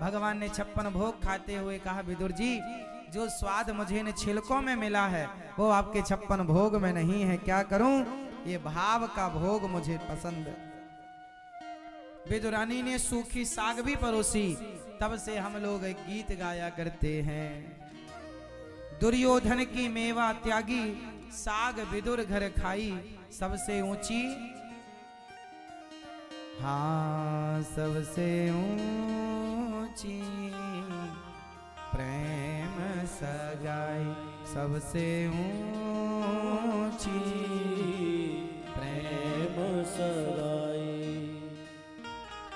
भगवान ने 56 भोग खाते हुए कहा, विदुर जी जो स्वाद मुझे इन छिलकों में मिला है वो आपके 56 भोग में नहीं है, क्या करूं? ये भाव का भोग मुझे पसंद है। विदुरानी ने सूखी साग भी परोसी। तब से हम लोग एक गीत गाया करते हैं, दुर्योधन की मेवा त्यागी, साग विदुर घर खाई, सबसे ऊंची, हाँ सबसे ऊंची प्रेम सगाई, सबसे ऊंची प्रेम सगाई।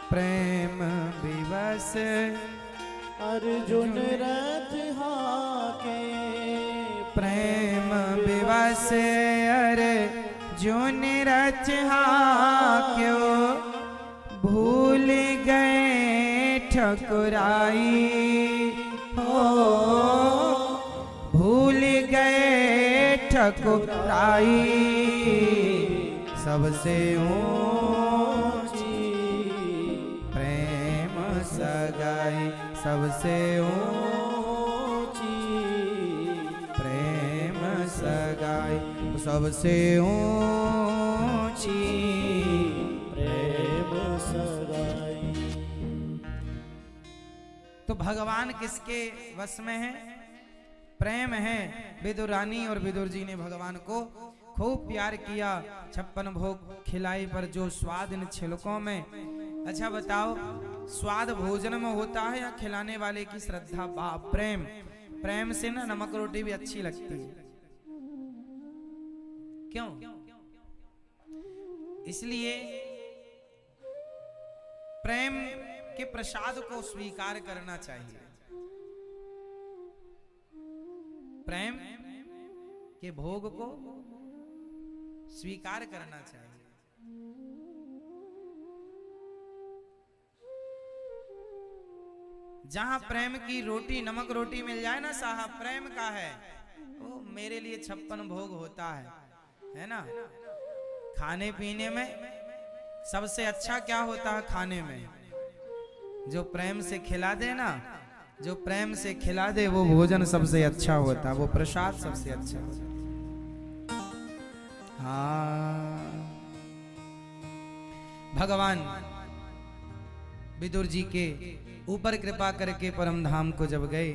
प्रेम विवश अर्जुन रथ हाके, प्रेम विवश अर्जुन रथ हाक्यो, भूल गए ठकुराई हो, भूल गए ठकुराई, सबसे ऊंची प्रेम सगाई, सबसे ऊंची प्रेम सगाई, सबसे ऊंची प्रेम सगाई। तो भगवान किसके वश में है? प्रेम है। विदुरानी और विदुर जी ने भगवान को खूब प्यार किया, 56 भोग खिलाई, पर जो स्वाद इन छिलकों में। अच्छा बताओ, स्वाद भोजन में होता है या खिलाने वाले की श्रद्धा, भाव, प्रेम? प्रेम से ना नमक रोटी भी अच्छी लगती है। क्यों? इसलिए प्रेम के प्रसाद को स्वीकार करना चाहिए, प्रेम के भोग को स्वीकार करना चाहिए। जहां प्रेम की रोटी, नमक रोटी मिल जाए ना साहब, प्रेम का है, वो मेरे लिए 56 भोग होता है ना। खाने पीने में सबसे अच्छा क्या होता है? खाने में जो प्रेम से खिला दे ना, जो प्रेम से खिला दे वो भोजन सबसे अच्छा होता है, वो प्रसाद सबसे अच्छा होता है। हाँ, भगवान विदुर जी के ऊपर कृपा करके परम धाम को जब गए,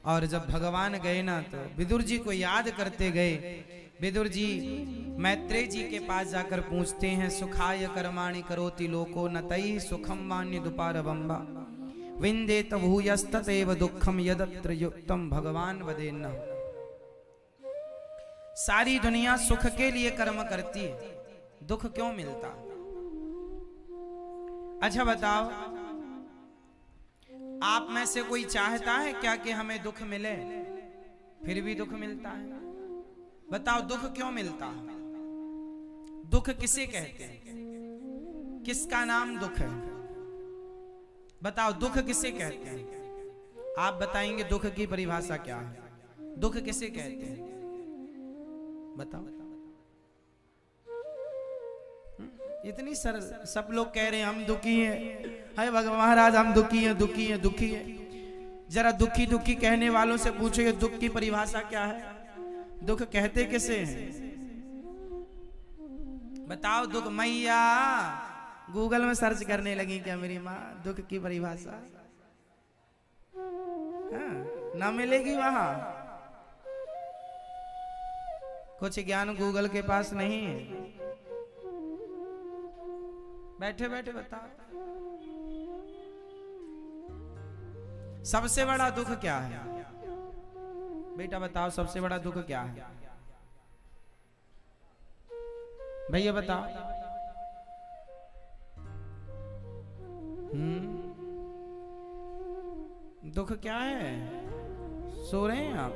और जब भगवान गए ना तो विदुर जी को याद करते गए। विदुर जी मैत्रेय जी के पास जाकर पूछते हैं, सुखाय कर्माणि करोति लोको न तई सुखम मान्य दुपार बम्बा, विंदेत भूयस्ततेव दुखम यदत्र युक्तम भगवान वदेन्न। सारी दुनिया सुख के लिए कर्म करती है, दुख क्यों मिलता? अच्छा बताओ, आप में से कोई चाहता है क्या कि हमें दुख मिले? फिर भी दुख मिलता है। बताओ दुख क्यों मिलता है? दुख किसे कहते हैं? किसका नाम दुख है? बताओ दुख किसे कहते हैं? आप बताएंगे दुख की परिभाषा क्या है? दुख किसे कहते हैं? बताओ। इतनी सरल, सब लोग कह रहे हैं हम दुखी हैं, हाय भगवान महाराज हम दुखी हैं, दुखी हैं, दुखी हैं। जरा दुखी दुखी कहने वालों से पूछिए दुख की परिभाषा क्या है? दुख कहते किसे हैं? बताओ दुख। मैया गूगल में सर्च करने लगी क्या मेरी माँ दुख की परिभाषा? हाँ, ना मिलेगी वहां। कुछ ज्ञान गूगल के पास नहीं है। बैठे बैठे बताओ सबसे बड़ा दुख क्या है? बेटा बताओ सबसे बड़ा दुख क्या है? भैया बताओ। दुख क्या है? सो रहे हैं आप?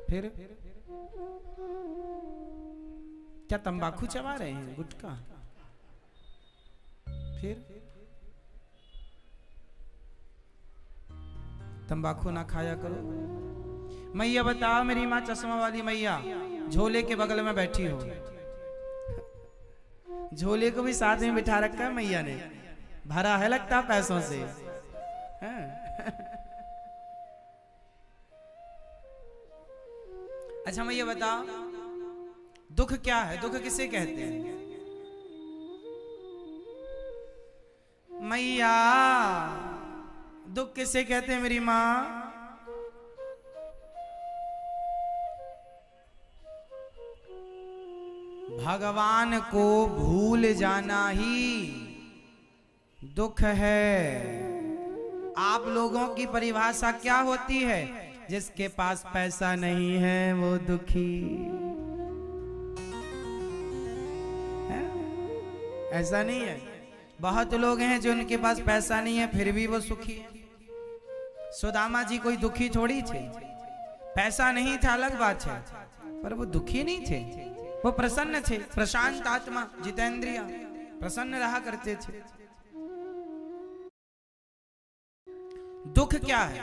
फिर क्या तंबाकू चबा रहे हैं? गुटखा? फिर तंबाकू ना खाया करो। मैया बताओ, मेरी माँ चश्मा वाली मैया झोले के बगल में बैठी हो, झोले को भी साथ में बिठा रखा है मैया ने, भरा है लगता पैसों से। अच्छा मैं ये बताओ, दुख क्या है? दुख किसे कहते हैं? मैया दुख किसे कहते हैं मेरी माँ? भगवान को भूल जाना ही दुख है। आप लोगों की परिभाषा क्या होती है? जिसके पास पैसा नहीं है वो दुखी है? ऐसा नहीं है। बहुत लोग हैं जो उनके पास पैसा नहीं है फिर भी वो सुखी है। सुदामा जी कोई दुखी थोड़ी थे। पैसा नहीं था अलग बात है, पर वो दुखी नहीं थे, वो प्रसन्न थे। प्रशांत आत्मा, जितेंद्रिय, प्रसन्न रहा करते थे। दुख क्या है?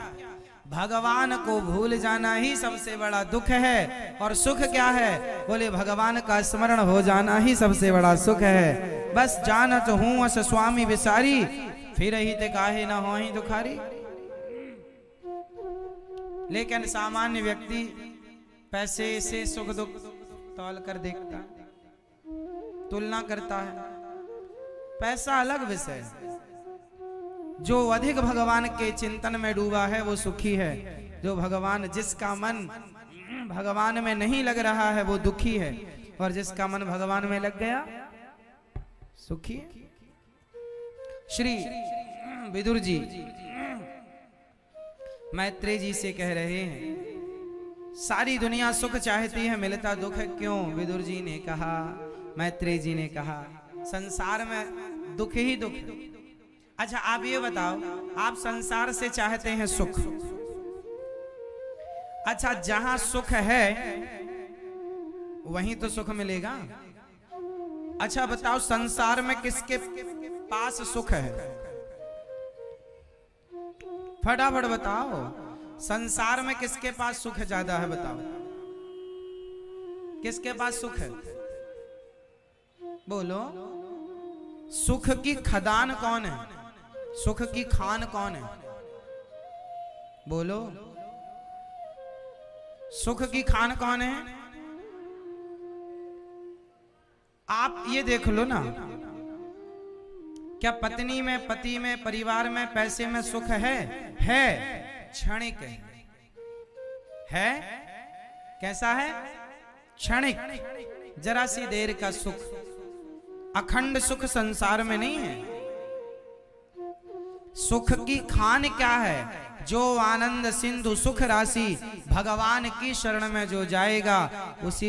भगवान को भूल जाना ही सबसे बड़ा दुख है। और सुख क्या है? बोले भगवान का स्मरण हो जाना ही सबसे बड़ा सुख है। बस जानत हूं अस स्वामी विसारी, फिर ही ते काहे न होहि दुखारी। लेकिन सामान्य व्यक्ति पैसे से सुख दुख तौल कर देखता है, तुलना करता है। पैसा अलग विषय है। जो अधिक भगवान के चिंतन में डूबा है वो सुखी है। जो भगवान, जिसका मन भगवान में नहीं लग रहा है वो दुखी है। और जिसका मन भगवान में लग गया सुखी है। श्री विदुर जी मैत्रेय जी से कह रहे हैं, सारी दुनिया सुख चाहती है, मिलता दुख है क्यों? विदुर जी ने कहा, मैत्रेय जी ने कहा, संसार में दुख ही दुख है। अच्छा आप ये बताओ, आप संसार से चाहते हैं सुख। अच्छा जहां सुख है वहीं तो सुख मिलेगा। अच्छा बताओ, संसार में किसके पास सुख है? फटाफट बताओ, संसार में किसके पास सुख ज्यादा है? बताओ किसके पास सुख है? बोलो। सुख की खदान कौन है? सुख की खान कौन है? बोलो। सुख की खान कौन है? आप ये देख लो ना, क्या पत्नी में, पति में, परिवार में, पैसे में सुख है? क्षणिक है। कैसा है? क्षणिक, जरा सी देर का सुख। अखंड सुख संसार में नहीं है। सुख की खान क्या है? जो आनंद सिंधु सुख राशि, भगवान की शरण में जो जाएगा उसी